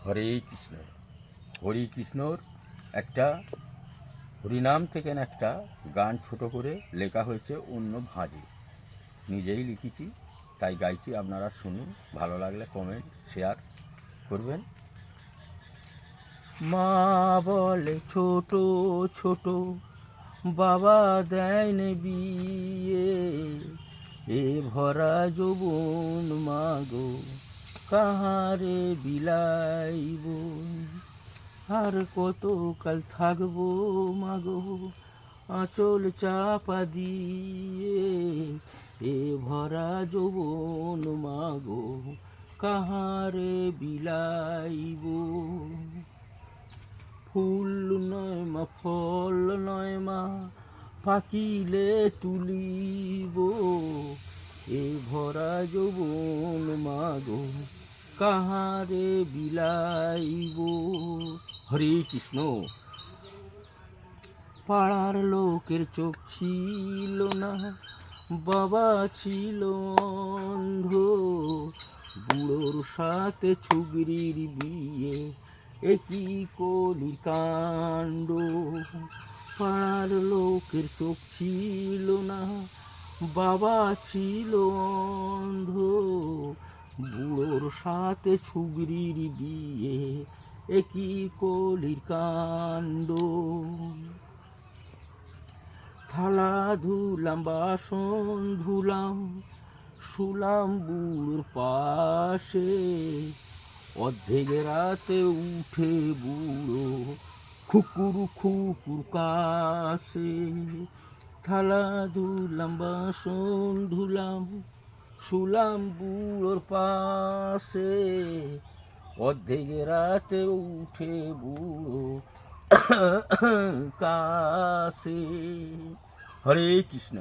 হরে কৃষ্ণ। হরি কৃষ্ণর একটা হরিনাম থেকে একটা গান ছোট করে লেখা হয়েছে অন্য ভাঁজে, নিজেই লিখেছি তাই গাইছি, আপনারা শুনুন, ভালো লাগলে কমেন্ট শেয়ার করবেন। মা বলে ছোট ছোট বাবা দেয়নি বিয়ে, এ ভরা যৌবন মাগো কাহারে বিলাইব, আর কত কাল থাকবো মাগো আঁচল চাপা দিয়ে, এ ভরা যৌবন মাগো কাহারে বিলাইব। ফুল নয় মা ফল নয় মা পাকিলে তুলিব, এ ভরা যৌবন মাগো কাহারে বিলাইব। হরে কৃষ্ণ। পাড়ার লোকের চোখ ছিল না, বাবা ছিল অন্ধ, বুড়োর সাথে ছুগরির বিয়ে, একই কলি কাণ্ড। পাড়ার লোকের চোখ ছিল না, বাবা ছিল অন্ধ, বুড়োর সাথে ছুগরির বিয়ে, একই কলির কাণ্ড। থালা ধুলাম বাসন ধুলাম, শুলাম বুড়োর পাশে, অর্ধেক রাতে উঠে বুড়ো খুকুর খুকুর কাশে। থালা ধুলাম বাসন ধুলাম, শুলাম বুড়োর পাশে, অর্ধেক রাতে উঠে বুড়ো কাশে। হরে কৃষ্ণ।